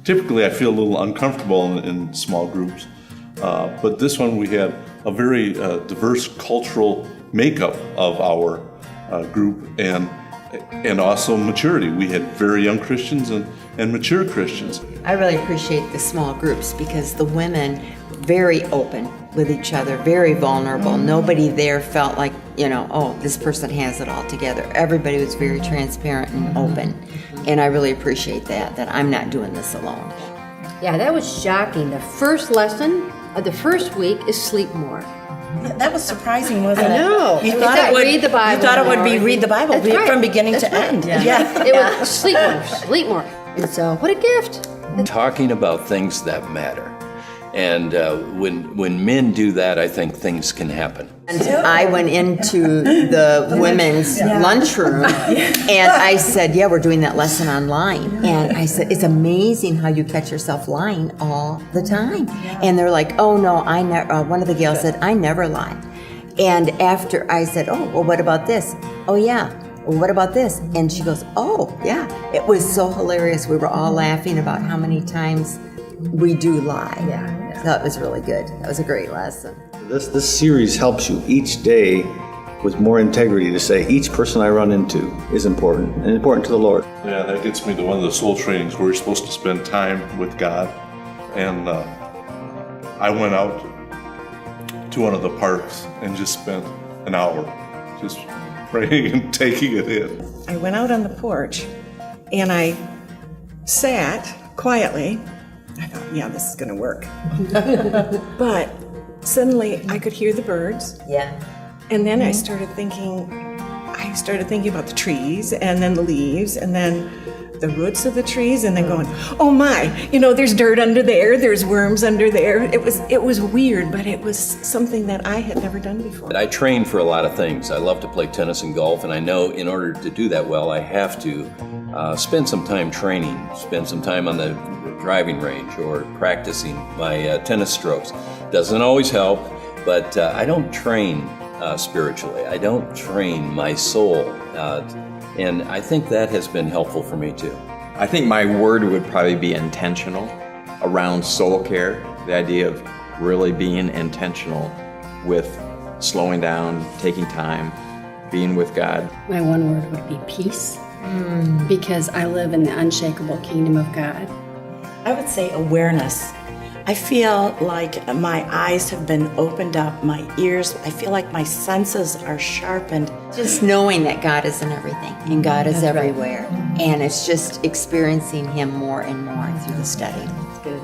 typically I feel a little uncomfortable in small groups, but this one we had a very diverse cultural makeup of our group and also maturity. We had very young Christians and mature Christians. I really appreciate the small groups because the women very open with each other, very vulnerable. Nobody there felt like, oh, this person has it all together. Everybody was very transparent and open. And I really appreciate that I'm not doing this alone. Yeah, that was shocking. The first lesson of the first week is sleep more. Yeah, that was surprising, wasn't it? I know. You thought it would read the Bible. You thought it would be more. read the Bible That's right. from beginning That's to right. end. Yeah. It was sleep more. And so, what a gift. Talking about things that matter. And when men do that, I think things can happen. And I went into the women's lunchroom and I said, yeah, we're doing that lesson online. And I said, it's amazing how you catch yourself lying all the time. And they're like, oh no, I never, one of the gals said, I never lie. And after I said, oh, well, what about this? Oh yeah, well, what about this? And she goes, oh yeah. It was so hilarious. We were all laughing about how many times we do lie. Yeah. So it was really good. That was a great lesson. This series helps you each day with more integrity to say each person I run into is important and important to the Lord. Yeah, that gets me to one of the soul trainings where we're supposed to spend time with God. And I went out to one of the parks and just spent an hour just praying and taking it in. I went out on the porch and I sat quietly. I thought, yeah, this is going to work. But suddenly I could hear the birds. Yeah. And then I started thinking about the trees and then the leaves and then the roots of the trees and then going, oh my, there's dirt under there, there's worms under there. It was weird, but it was something that I had never done before. I train for a lot of things. I love to play tennis and golf, and I know in order to do that well, I have to spend some time training, spend some time on the driving range or practicing my tennis strokes. Doesn't always help, but I don't train spiritually. I don't train my soul. And I think that has been helpful for me too. I think my word would probably be intentional around soul care, the idea of really being intentional with slowing down, taking time, being with God. My one word would be peace, because I live in the unshakable kingdom of God. I would say awareness. I feel like my eyes have been opened up, my ears, I feel like my senses are sharpened. Just knowing that God is in everything and God is everywhere. And it's just experiencing Him more and more through the study. Good.